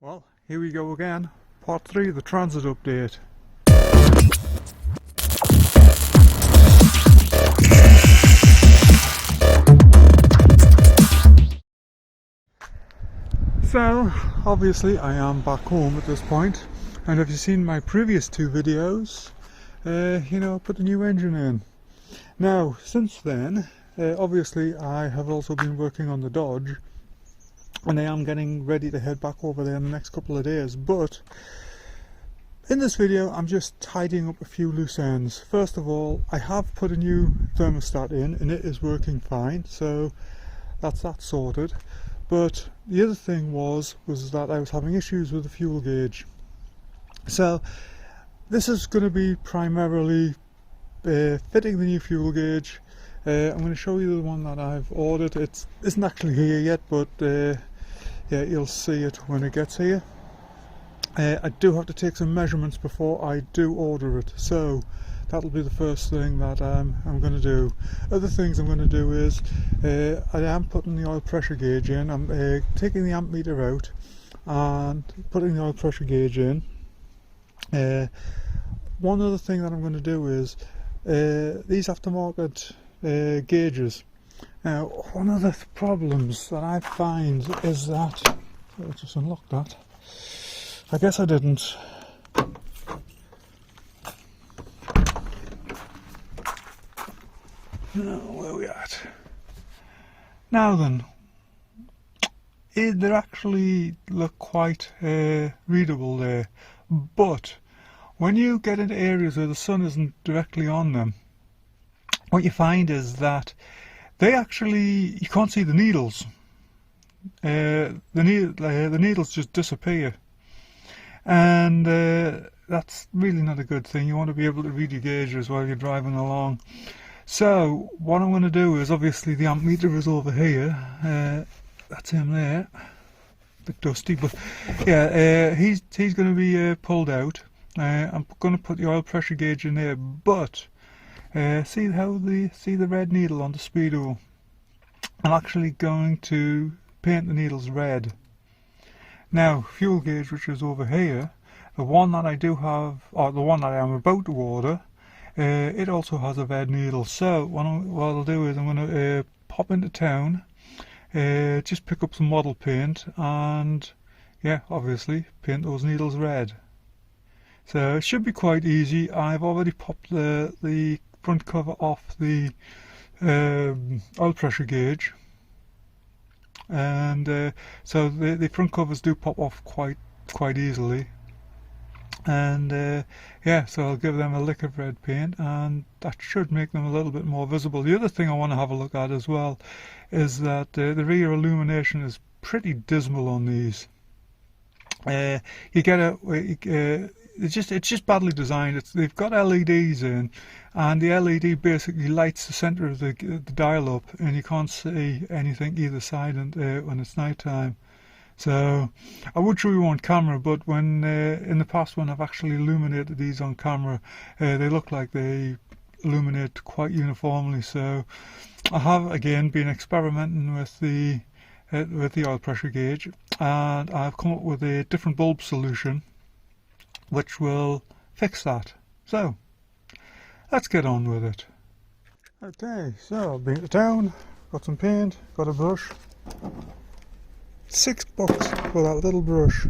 Well, here we go again. Part 3, the transit update. So, obviously I am back home at this point, and if you've seen my previous two videos, put the new engine in. Now, since then, obviously I have also been working on the Dodge, and I am getting ready to head back over there in the next couple of days, but in this video I'm just tidying up a few loose ends. First of all, I have put a new thermostat in and it is working fine, so that's that sorted. But the other thing was that I was having issues with the fuel gauge. So this is going to be primarily fitting the new fuel gauge. I'm going to show you the one that I've ordered. It isn't actually here yet, but yeah, you'll see it when it gets here. I do have to take some measurements before I do order it, so that'll be the first thing that I'm going to do. Other things I'm going to do is I am putting the oil pressure gauge in. I'm taking the amp meter out and putting the oil pressure gauge in. One other thing that I'm going to do is these aftermarket gauges. Now, one of the problems that I find is that, let's just unlock that. I guess I didn't. Now, where are we at? Now then, they actually look quite readable there, but when you get into areas where the sun isn't directly on them, what you find is that you can't see the needles. The needles just disappear, and that's really not a good thing. You want to be able to read your gauges while you're driving along. So what I'm going to do is, obviously the amp meter is over here. That's him there, a bit dusty, but yeah, he's going to be pulled out. I'm going to put the oil pressure gauge in there, but see the red needle on the speedo? I'm actually going to paint the needles red. Now, fuel gauge, which is over here, the one that I do have, or the one that I am about to order, it also has a red needle. So what I'll do is I'm going to pop into town, just pick up some model paint, and yeah, obviously paint those needles red. So it should be quite easy. I've already popped the front cover off the oil pressure gauge, and so the front covers do pop off quite easily, and yeah, so I'll give them a lick of red paint, and that should make them a little bit more visible. The other thing I want to have a look at as well is that the rear illumination is pretty dismal on these. You get it's just badly designed. They've got LEDs in, and the LED basically lights the center of the dial up, and you can't see anything either side when it's night time. So I would show you on camera, but when in the past when I've actually illuminated these on camera, they look like they illuminate quite uniformly. So I have again been experimenting with the oil pressure gauge, and I've come up with a different bulb solution which will fix that. So let's get on with it. Okay, so I've been to town, got some paint, got a brush. $6 for that little brush.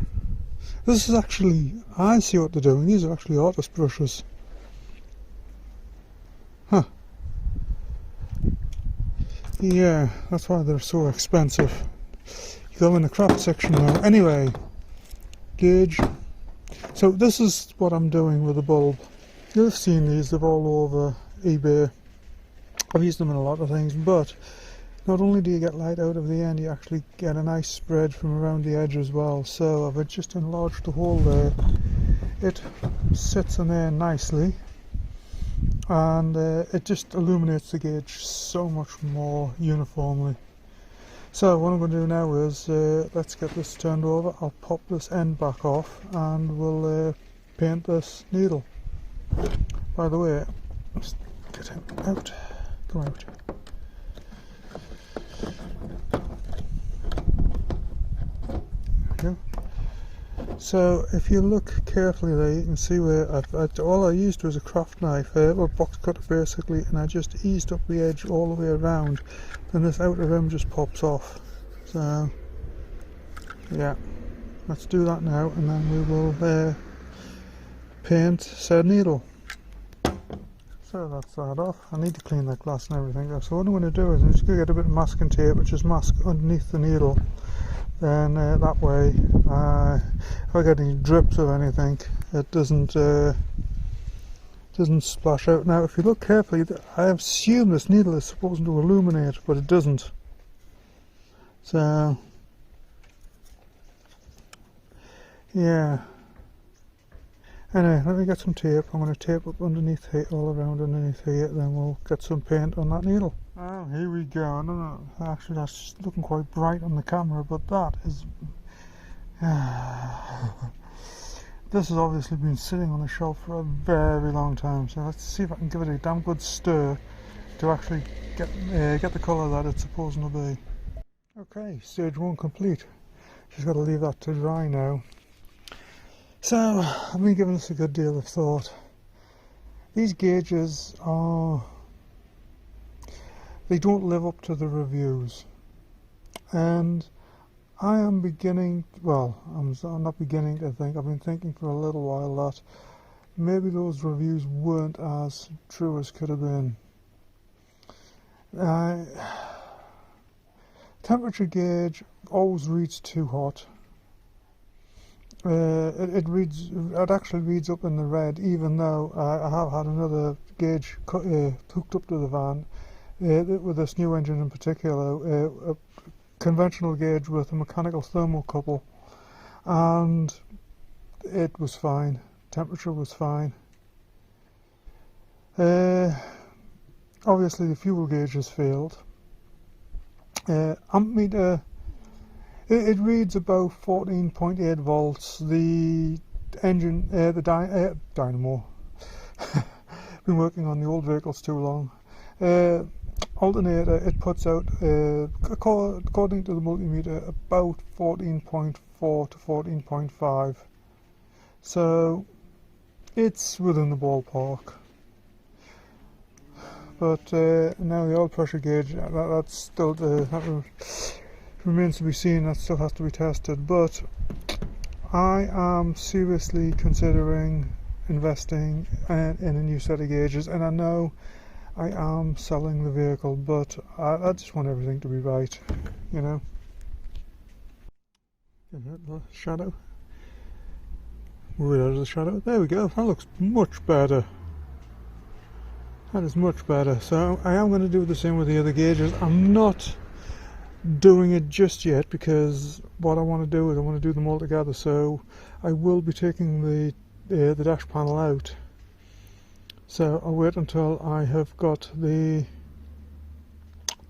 This is actually, I see what they're doing, these are actually artist brushes. Huh. Yeah, that's why they're so expensive. You go in the craft section now. Anyway, gauge. So this is what I'm doing with the bulb. You've seen these, they're all over eBay. I've used them in a lot of things, but not only do you get light out of the end, you actually get a nice spread from around the edge as well. So I've just enlarged the hole there. It sits in there nicely, and it just illuminates the gauge so much more uniformly. So what I'm going to do now is let's get this turned over. I'll pop this end back off and we'll paint this needle. By the way, let's get him out. Come out. There we go. So if you look carefully there, you can see where all I used was a craft knife, a box cutter basically, and I just eased up the edge all the way around. Then this outer rim just pops off. So yeah, let's do that now, and then we will paint said needle. So that's that off. I need to clean that glass and everything. So what I'm going to do is I'm just going to get a bit of masking tape, which is mask underneath the needle. Then that way, if I get any drips of anything, it doesn't splash out. Now, if you look carefully, I assume this needle is supposed to illuminate, but it doesn't. So yeah. Anyway, let me get some tape. I'm going to tape up underneath here, all around underneath here, then we'll get some paint on that needle. Oh, here we go. I don't know, actually that's looking quite bright on the camera, but that is... this has obviously been sitting on the shelf for a very long time, so let's see if I can give it a damn good stir to actually get the colour that it's supposed to be. Okay, stage 1 complete. Just got to leave that to dry now. So, I've been giving this a good deal of thought. These gauges they don't live up to the reviews. And I am beginning, well, I'm not beginning to think, I've been thinking for a little while that maybe those reviews weren't as true as could have been. Temperature gauge always reads too hot. It actually reads up in the red, even though I have had another gauge hooked up to the van with this new engine in particular, a conventional gauge with a mechanical thermocouple, and it was fine. Temperature was fine. Obviously the fuel gauge has failed. Amp meter. It reads about 14.8 volts. The engine, the dynamo. Been working on the old vehicles too long. Alternator, it puts out, according to the multimeter, about 14.4 to 14.5. So it's within the ballpark. But now the oil pressure gauge, that's still that remains to be seen. That still has to be tested. But I am seriously considering investing in a new set of gauges, and I know I am selling the vehicle, but I just want everything to be right, you know. Get the shadow. Move it out of the shadow. There we go. That looks much better. That is much better. So I am going to do the same with the other gauges. I'm not doing it just yet because what I want to do is I want to do them all together. So I will be taking the dash panel out. So I'll wait until I have got that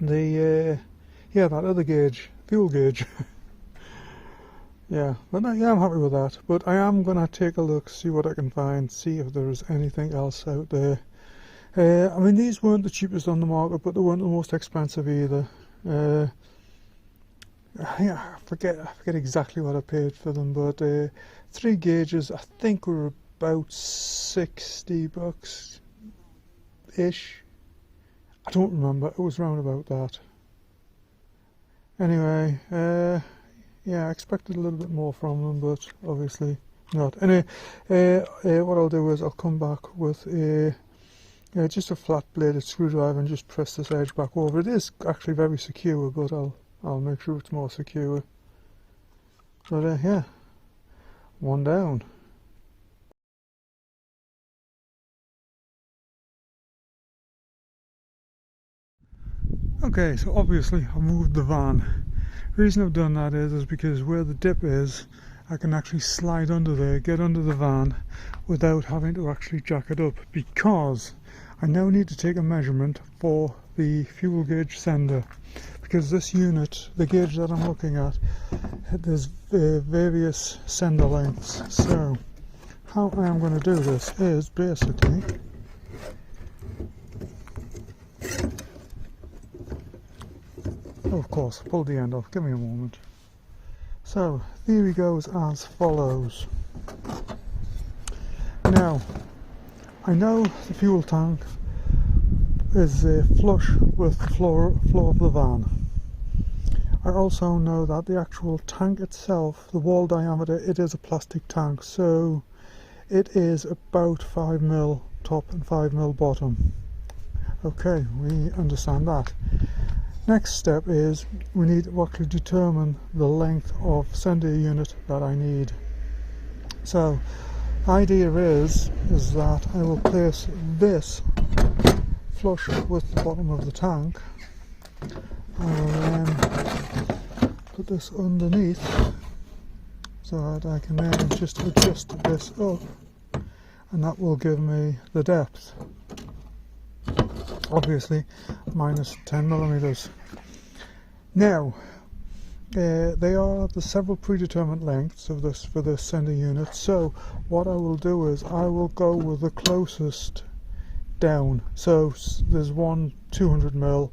other gauge, fuel gauge. Yeah, but yeah, I'm happy with that. But I am gonna take a look, see what I can find, see if there is anything else out there. I mean, these weren't the cheapest on the market, but they weren't the most expensive either. I forget exactly what I paid for them, but 3 gauges I think were about $60 ish. I don't remember, it was round about that. Anyway, yeah, I expected a little bit more from them, but obviously not. Anyway, what I'll do is I'll come back with just a flat bladed screwdriver and just press this edge back over. It is actually very secure, but I'll make sure it's more secure. But yeah, one down. Okay, so obviously I moved the van. The reason I've done that is because where the dip is, I can actually slide under there, get under the van without having to actually jack it up, because I now need to take a measurement for the fuel gauge sender, because this unit, the gauge that I'm looking at, there's various sender lengths. So how I am going to do this is basically of course, pull the end off, give me a moment. So theory goes as follows. Now, I know the fuel tank is flush with the floor of the van. I also know that the actual tank itself, the wall diameter, it is a plastic tank, so it is about 5mm top and 5mm bottom. Okay, we understand that. Next step is we need to actually determine the length of sender unit that I need. So the idea is that I will place this flush with the bottom of the tank. I will then put this underneath so that I can then just adjust this up, and that will give me the depth. Obviously minus 10mm. Now they are the several predetermined lengths of this for this sender unit, so what I will do is I will go with the closest down. So there's one 200mm,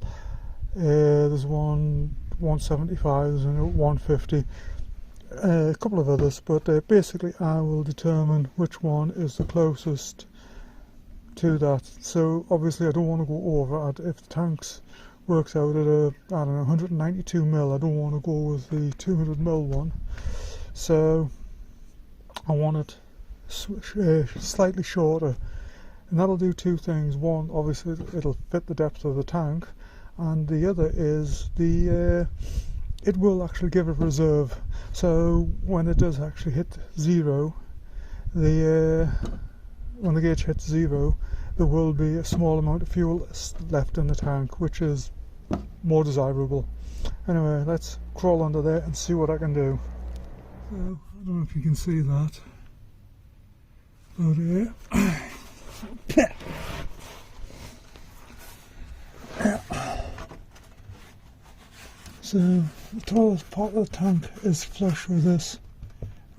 there's one 175, there's a 150, a couple of others, but basically I will determine which one is the closest to that. So obviously I don't want to go over it. If the tanks works out at a, I don't know, 192mm, I don't want to go with the 200mm one, so I want it slightly shorter, and that'll do two things. One, obviously it'll fit the depth of the tank, and the other is it will actually give a reserve, so when it does actually hit zero, when the gauge hits zero, there will be a small amount of fuel left in the tank, which is more desirable. Anyway, let's crawl under there and see what I can do. So, I don't know if you can see that, but so the tallest part of the tank is flush with this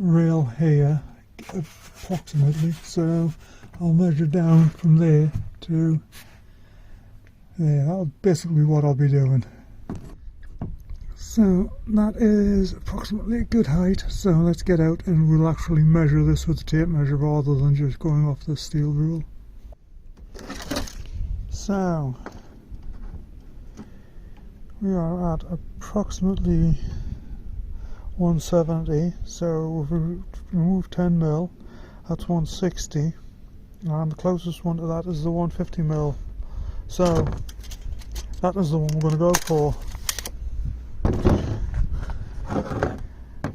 rail here, approximately, so I'll measure down from there to there. That'll basically what I'll be doing. So that is approximately a good height, so let's get out and we'll actually measure this with the tape measure rather than just going off the steel rule. So we are at approximately 170, so if we remove 10mm, that's 160, and the closest one to that is the 150mm, so that is the one we're going to go for.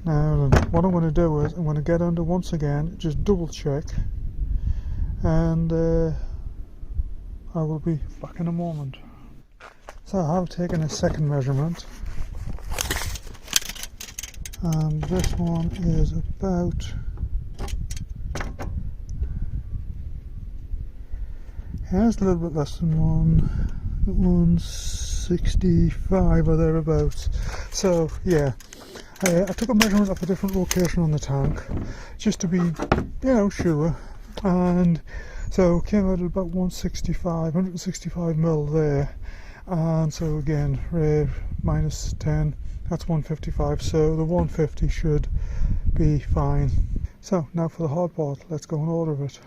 Now what I'm going to do is I'm going to get under once again, just double check, and I will be back in a moment. So I have taken a second measurement, and this one is about, yeah, it's a little bit less than 165 or thereabouts. So yeah, I took a measurement of a different location on the tank just to be, sure, and so came out at about 165mm there, and so again minus 10, that's 155, so the 150 should be fine. So now for the hard part, let's go and order it.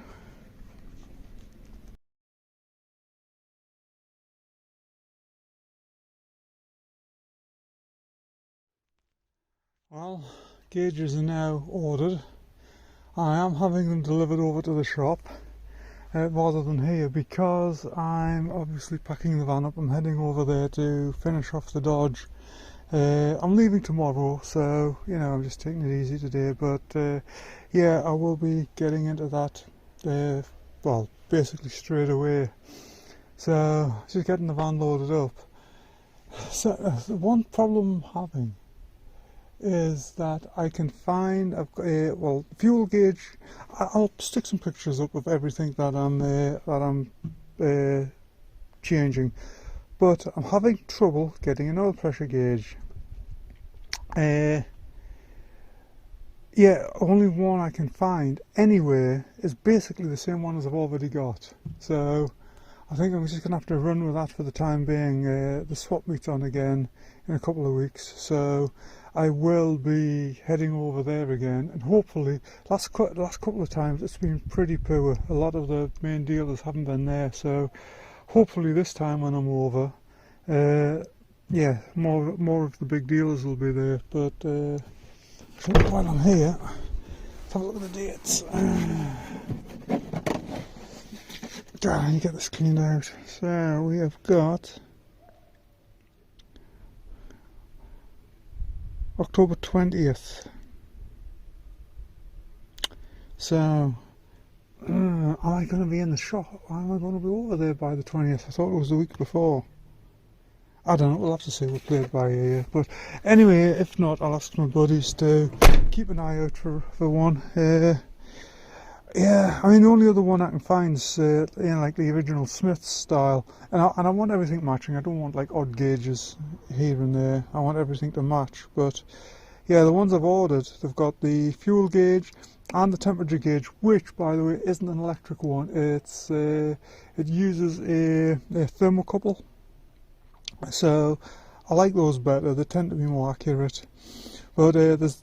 Well, gauges are now ordered. I am having them delivered over to the shop rather than here, because I'm obviously packing the van up. I'm heading over there to finish off the Dodge. I'm leaving tomorrow, so I'm just taking it easy today, but yeah, I will be getting into that well, basically straight away. So just getting the van loaded up. So the one problem I'm having is that I can find, I've got a, well, fuel gauge. I'll stick some pictures up of everything that I'm changing, but I'm having trouble getting an oil pressure gauge. Yeah, only one I can find anywhere is basically the same one as I've already got, so I think I'm just going to have to run with that for the time being. The swap meet's on again in a couple of weeks, so I will be heading over there again, and hopefully, last couple of times it's been pretty poor. A lot of the main dealers haven't been there, so hopefully this time when I'm over, yeah, more of the big dealers will be there. But while I'm here, let's have a look at the dates. God, I need to get this cleaned out. So we have got October 20th. So, am I going to be in the shop? Am I going to be over there by the 20th? I thought it was the week before. I don't know, we'll have to see, we'll play it by ear. But anyway, if not, I'll ask my buddies to keep an eye out for one. Yeah, I mean, the only other one I can find is like the original Smith style, and I want everything matching. I don't want like odd gauges here and there. I want everything to match. But yeah, the ones I've ordered, they've got the fuel gauge and the temperature gauge, which, by the way, isn't an electric one. It's it uses a thermocouple, so I like those better. They tend to be more accurate. But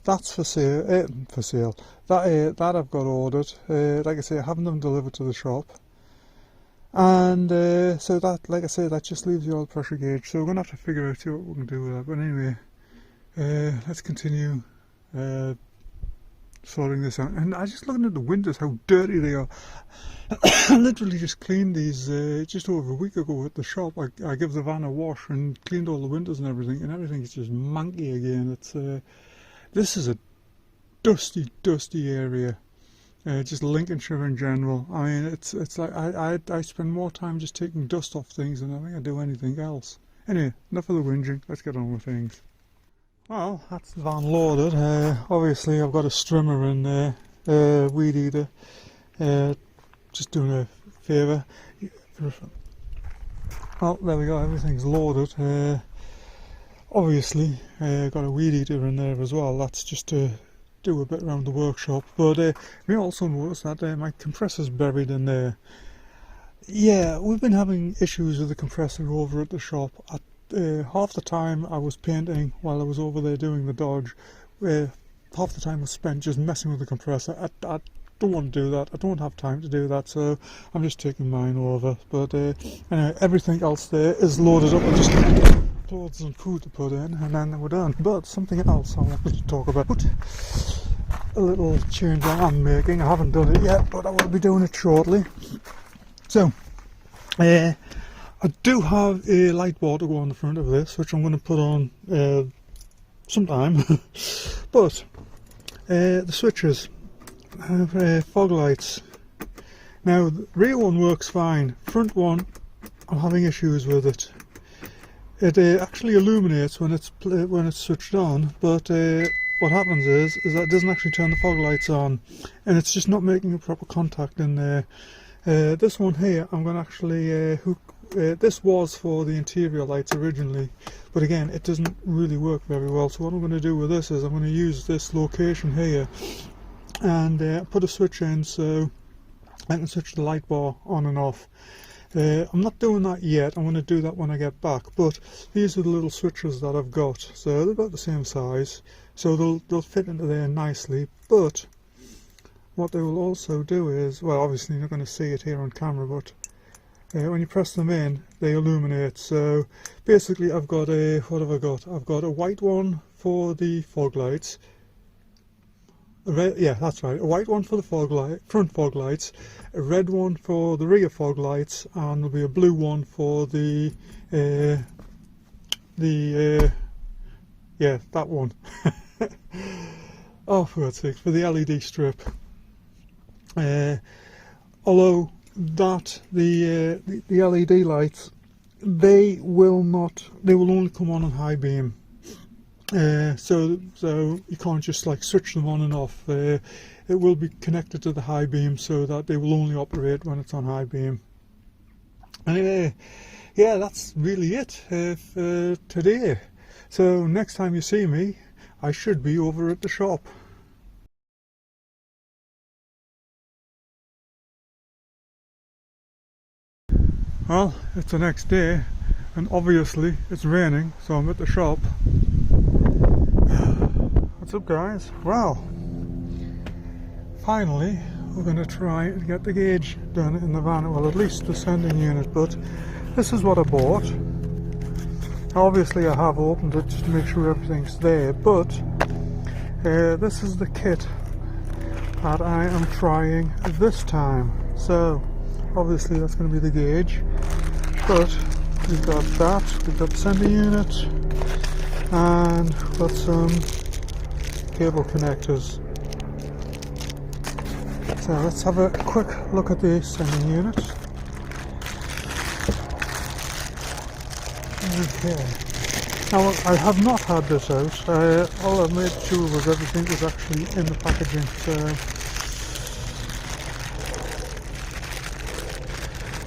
that's for sale. That I've got ordered. Like I say, having them delivered to the shop, and so that, like I say, that just leaves the oil pressure gauge. So we're gonna have to figure out what we can do with that. But anyway, let's continue sorting this out. And I just looking at the windows, how dirty they are. I literally just cleaned these just over a week ago at the shop. I give the van a wash and cleaned all the windows and everything is just manky again. It's this is a dusty area. Just Lincolnshire in general. I mean, it's like I spend more time just taking dust off things than I think I do anything else. Anyway, enough of the whinging. Let's get on with things. Well, that's the van loaded. Obviously, I've got a strimmer and weed eater. Just doing a favour. Well, there we go, everything's loaded. Obviously, got a weed eater in there as well. That's just to do a bit around the workshop. But we also noticed that my compressor's buried in there. Yeah, we've been having issues with the compressor over at the shop. Half the time I was painting while I was over there doing the Dodge. Half the time was spent just messing with the compressor. I don't want to do that. I don't have time to do that, so I'm just taking mine over. But anyway, everything else there is loaded up. I just got clothes and food to put in, and then we're done. But something else I wanted to talk about. A little change I'm making. I haven't done it yet, but I will be doing it shortly. So, I do have a light bar to go on the front of this, which I'm going to put on sometime. But the switches. Fog lights. Now the rear one works fine. Front one, I'm having issues with it. It actually illuminates when it's switched on, but what happens is that it doesn't actually turn the fog lights on, and it's just not making a proper contact in there. This one here, I'm going to actually hook. This was for the interior lights originally, but again, it doesn't really work very well. So what I'm going to do with this is I'm going to use this location here and put a switch in so I can switch the light bar on and off. I'm not doing that yet. I'm going to do that when I get back, but these are the little switches that I've got, so they're about the same size, so they'll fit into there nicely. But what they will also do is, well, obviously you're not going to see it here on camera, but when you press them in, they illuminate. So basically I've got a, what have I got? I've got a white one for the fog lights. Yeah, that's right. A white one for the front fog lights, a red one for the rear fog lights, and there'll be a blue one for the yeah, that one. Oh, for God's sake, for the LED strip. Although that the LED lights, they will only come on high beam. So you can't just like switch them on and off. It will be connected to the high beam so that they will only operate when it's on high beam. Anyway, yeah, that's really it for today. So next time you see me, I should be over at the shop. Well, it's the next day, and obviously it's raining, so I'm at the shop. What's up, guys? Well, finally we're going to try and get the gauge done in the van, well at least the sending unit, but this is what I bought. Obviously I have opened it just to make sure everything's there, but this is the kit that I am trying this time. So obviously that's going to be the gauge, but we've got that, we've got the sending unit, and we've got some cable connectors. So let's have a quick look at the sending unit. Okay. Now I have not had this out. All I made sure was everything was actually in the packaging. So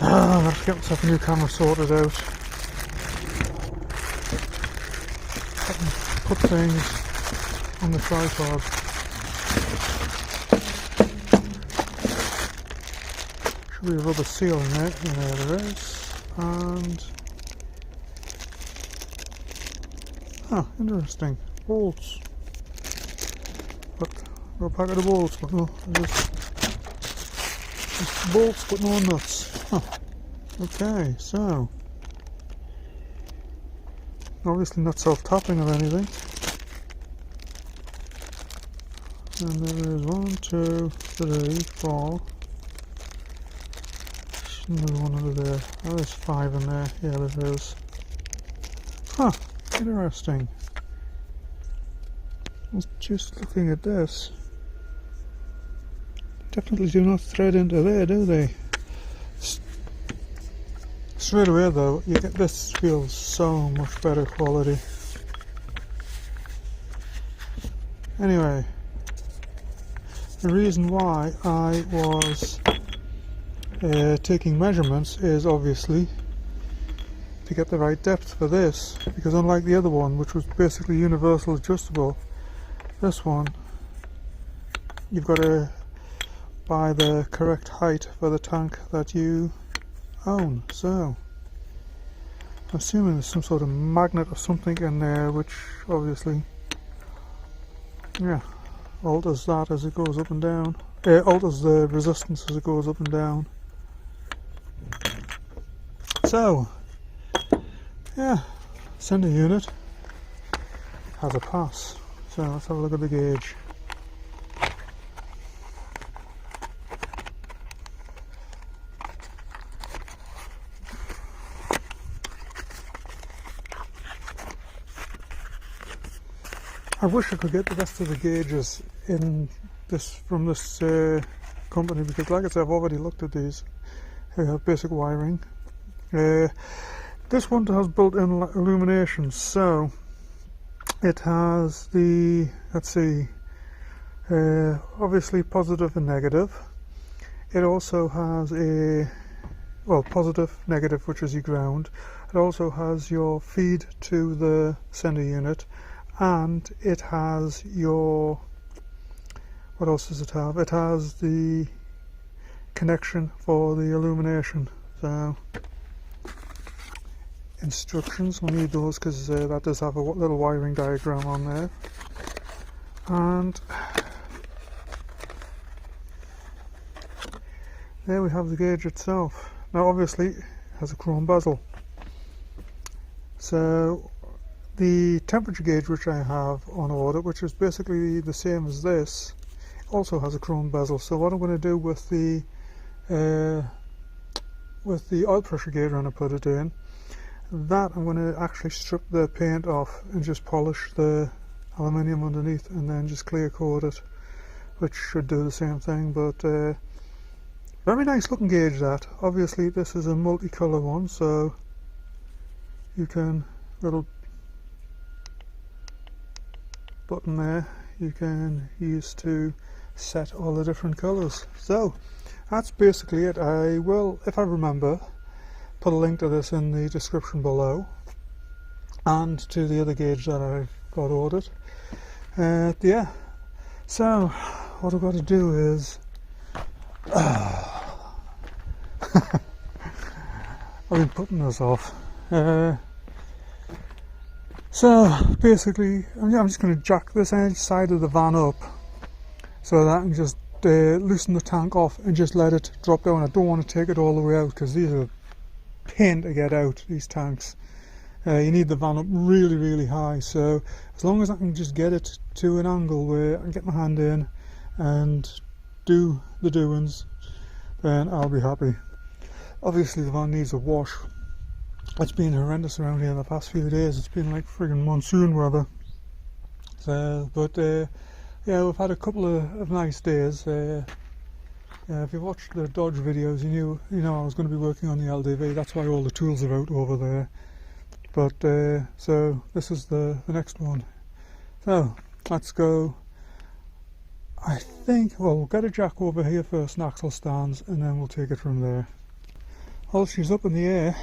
I have to get myself a new camera sorted out. I can put things on the tripod. Should be a rubber seal in there. Yeah, there is. And interesting. Bolts. But no packet of bolts, but no, just bolts but no nuts. Huh. Okay, so obviously not self-tapping or anything. And there is 1, 2, 3, 4. Another one under there. Oh, there's 5 in there. Yeah, there is. Huh. Interesting. I was just looking at this. Definitely do not thread into there, do they? Straight away though, you get this feels so much better quality. Anyway, the reason why I was taking measurements is obviously to get the right depth for this, because unlike the other one, which was basically universal adjustable, this one you've got to buy the correct height for the tank that you own. So I'm assuming there's some sort of magnet or something in there which obviously alters that as it goes up and down. Alters the resistance as it goes up and down. So yeah, sending unit has a pass. So let's have a look at the gauge. I wish I could get the rest of the gauges in this from this company, because like I said, I've already looked at these. They have basic wiring. This one has built-in illumination, so it has the, let's see, obviously positive and negative. It also has a, well, positive, negative, which is your ground. It also has your feed to the sender unit, and it has your, what else does it have? It has the connection for the illumination. So instructions, we'll need those because that does have a little wiring diagram on there. And there we have the gauge itself. Now obviously it has a chrome bezel. So the temperature gauge which I have on order, which is basically the same as this, also has a chrome bezel. So what I'm going to do with the oil pressure gauge when I put it in, that I'm going to actually strip the paint off and just polish the aluminium underneath and then just clear coat it, which should do the same thing. But very nice looking gauge that. Obviously this is a multicolour one, so you can, little button there you can use to set all the different colours. So that's basically it. I will, if I remember, put a link to this in the description below, and to the other gauge that I've got ordered. Yeah, so what I've got to do is I've been putting this off. So basically I'm just going to jack this edge side of the van up so that I can just loosen the tank off and just let it drop down. I don't want to take it all the way out because these are a pain to get out, these tanks. You need the van up really, really high, so as long as I can just get it to an angle where I can get my hand in and do the doings, then I'll be happy. Obviously the van needs a wash. It's been horrendous around here the past few days. It's been like friggin' monsoon weather. So, but yeah, we've had a couple of nice days. If you watched the Dodge videos, you know I was going to be working on the LDV. That's why all the tools are out over there. But so this is the next one. So let's go. I think, well, we'll get a jack over here first, and axle stands, and then we'll take it from there. Well, she's up in the air.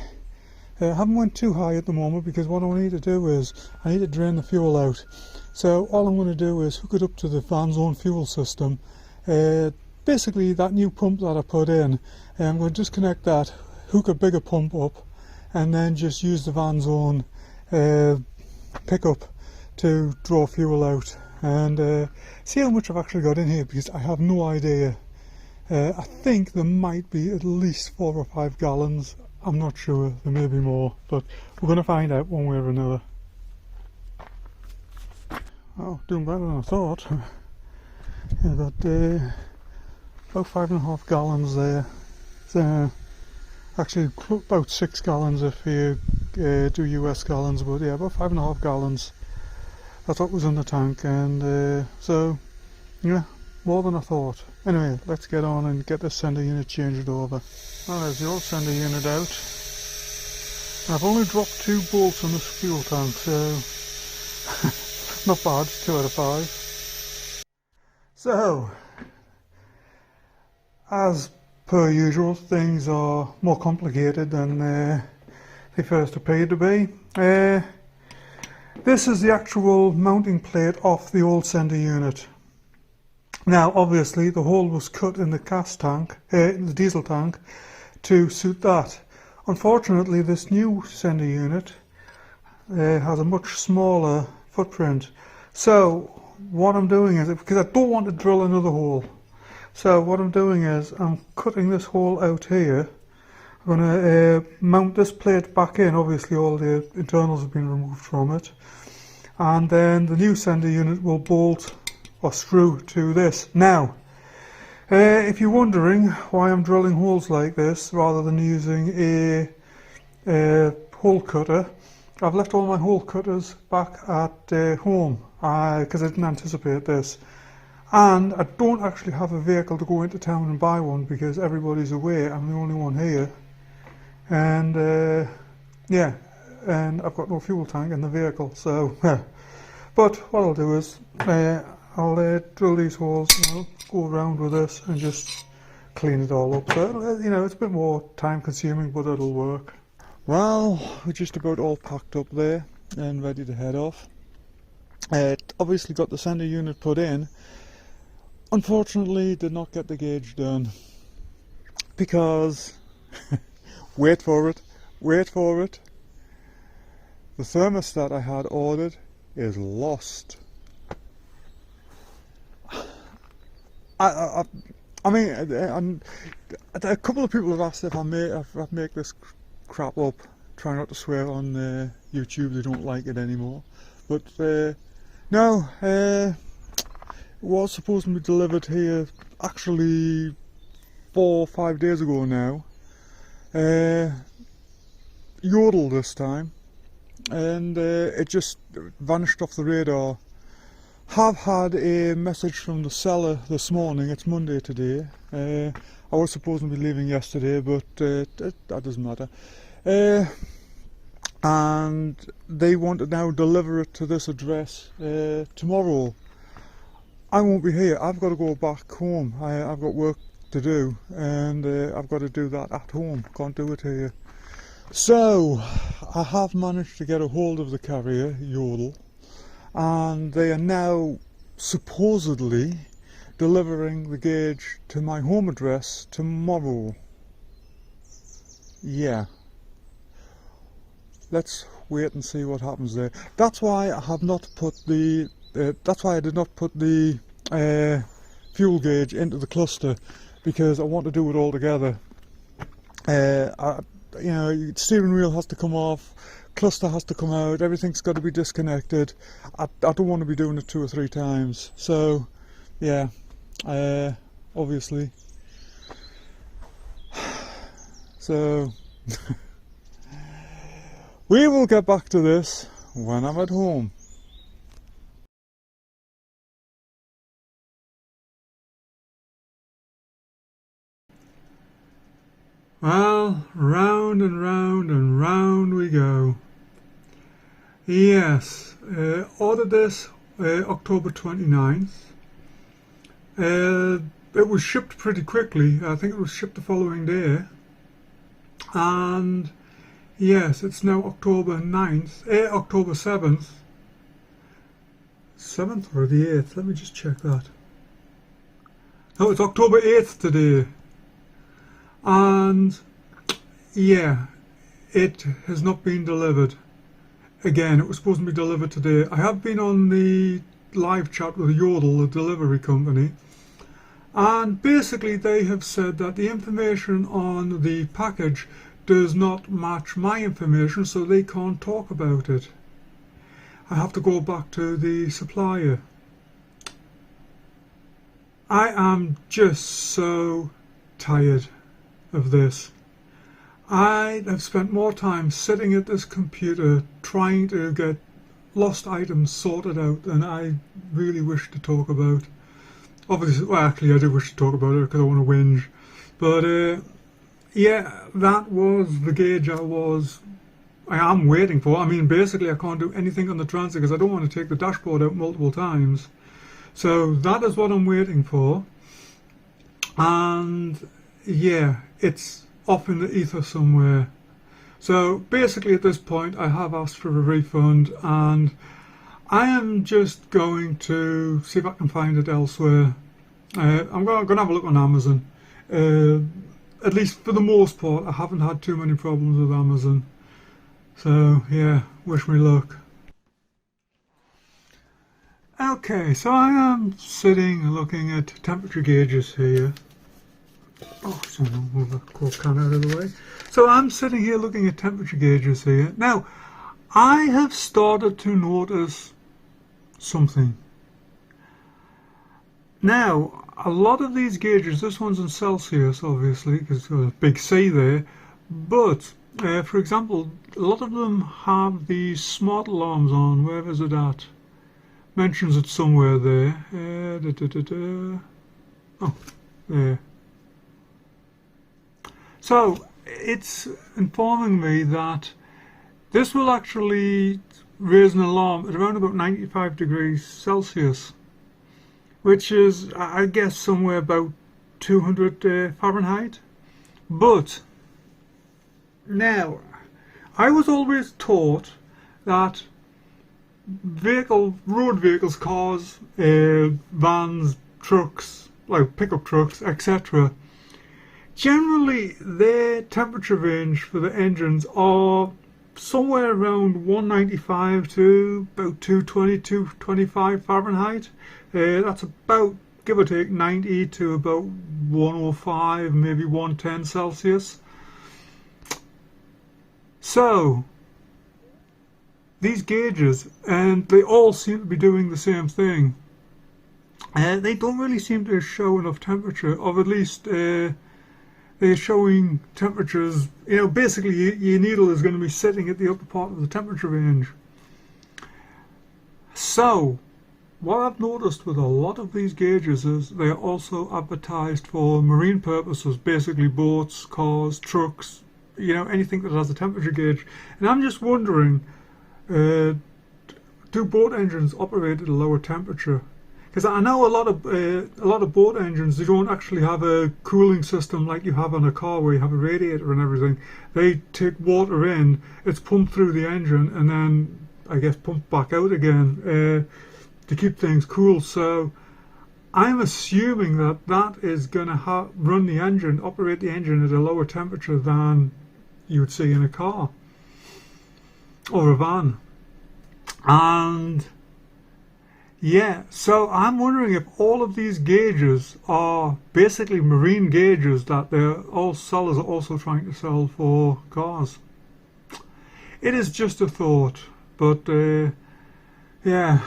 I haven't went too high at the moment because what I need to do is I need to drain the fuel out. So all I'm going to do is hook it up to the van's own fuel system. Basically that new pump that I put in, I'm going to disconnect that, hook a bigger pump up, and then just use the van's own pickup to draw fuel out and see how much I've actually got in here, because I have no idea. I think there might be at least 4 or 5 gallons. I'm not sure, there may be more, but we're going to find out one way or another. Oh, doing better than I thought. Yeah, that about 5.5 gallons there. So, actually about 6 gallons if you do US gallons, but yeah, about 5.5 gallons. That's what was in the tank, and so yeah, more than I thought. Anyway, let's get on and get the sender unit changed over. Well, there's the old sender unit out. I've only dropped 2 bolts on this fuel tank, so not bad, 2 out of 5. So, as per usual, things are more complicated than they first appeared to be. This is the actual mounting plate off the old sender unit. Now obviously the hole was cut in the gas tank, in the diesel tank, to suit that. Unfortunately this new sender unit has a much smaller footprint. So what I'm doing is, because I don't want to drill another hole, so what I'm doing is I'm cutting this hole out here. I'm going to mount this plate back in. Obviously all the internals have been removed from it, and then the new sender unit will bolt or screw to this. Now if you're wondering why I'm drilling holes like this rather than using a hole cutter, I've left all my hole cutters back at home because I didn't anticipate this, and I don't actually have a vehicle to go into town and buy one because everybody's away. I'm the only one here, and yeah, and I've got no fuel tank in the vehicle, so but what I'll do is I'll drill these holes, go around with this and just clean it all up. So you know, it's a bit more time consuming, but it'll work. Well, we're just about all packed up there and ready to head off. Obviously got the sender unit put in. Unfortunately did not get the gauge done because wait for it, the thermostat I had ordered is lost. I mean, a couple of people have asked if I make this crap up. Try not to swear on YouTube, they don't like it anymore. But no, it was supposed to be delivered here actually 4 or 5 days ago now. Yodel this time, and it just vanished off the radar. Have had a message from the seller this morning. It's Monday today. I was supposed to be leaving yesterday, but that doesn't matter. And they want to now deliver it to this address tomorrow. I won't be here. I've got to go back home. I've got work to do, and I've got to do that at home. Can't do it here. So I have managed to get a hold of the carrier, Yodel, and they are now supposedly delivering the gauge to my home address tomorrow. Yeah. Let's wait and see what happens there. That's why I have not put the that's why I did not put the fuel gauge into the cluster, because I want to do it all together. You know, steering wheel has to come off, cluster has to come out, everything's got to be disconnected. I don't want to be doing it 2 or 3 times. So yeah, obviously. So we will get back to this when I'm at home. Well, round and round and round we go. Yes, ordered this October 29th. It was shipped pretty quickly. I think it was shipped the following day. And yes, it's now October 7th. 7th or the 8th? Let me just check that. No, it's October 8th today. And yeah, it has not been delivered. Again, it was supposed to be delivered today. I have been on the live chat with Yodel, the delivery company, and basically they have said that the information on the package does not match my information, so they can't talk about it. I have to go back to the supplier. I am just so tired of this. I have spent more time sitting at this computer trying to get lost items sorted out than I really wish to talk about. Obviously, well, actually I do wish to talk about it because I want to whinge. But yeah, that was the gauge I am waiting for. I mean, basically I can't do anything on the transit because I don't want to take the dashboard out multiple times. So that is what I'm waiting for. And yeah, it's off in the ether somewhere. So basically at this point I have asked for a refund, and I am just going to see if I can find it elsewhere. I'm going to have a look on Amazon. At least for the most part I haven't had too many problems with Amazon. So yeah, wish me luck. Okay, so I am sitting looking at temperature gauges here. Oh, so I'll move the Coke can out of the way. So I'm sitting here looking at temperature gauges here. Now, I have started to notice something. Now, a lot of these gauges, this one's in Celsius obviously, because there's a big C there, but for example, a lot of them have these smart alarms on. Where is it at? Mentions it somewhere there. Oh, there. So it's informing me that this will actually raise an alarm at around about 95 degrees Celsius, which is, I guess, somewhere about 200 Fahrenheit. But now, I was always taught that road vehicles, cars, vans, trucks, like pickup trucks, etc., generally, their temperature range for the engines are somewhere around 195 to about 220, 225 Fahrenheit. That's about, give or take, 90 to about 105, maybe 110 Celsius. So, these gauges, and they all seem to be doing the same thing. They don't really seem to show enough temperature, or at least they're showing temperatures, you know, basically your needle is going to be sitting at the upper part of the temperature range. So, what I've noticed with a lot of these gauges is they're also advertised for marine purposes, basically boats, cars, trucks, you know, anything that has a temperature gauge. And I'm just wondering, do boat engines operate at a lower temperature? Because I know a lot of boat engines, they don't actually have a cooling system like you have on a car where you have a radiator and everything. They take water in, it's pumped through the engine, and then I guess pumped back out again to keep things cool. So I'm assuming that that is going to run the engine, operate the engine at a lower temperature than you would see in a car. or a van. And yeah, so I'm wondering if all of these gauges are basically marine gauges that all sellers are also trying to sell for cars. It is just a thought, but yeah,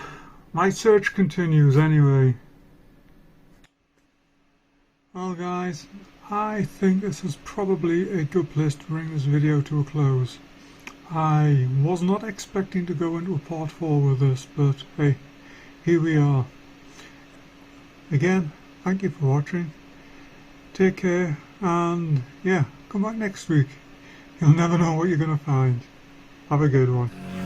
my search continues anyway. Well guys, I think this is probably a good place to bring this video to a close. I was not expecting to go into a part 4 with this, but hey, here we are. Again, thank you for watching. Take care, and yeah, come back next week. You'll never know what you're going to find. Have a good one.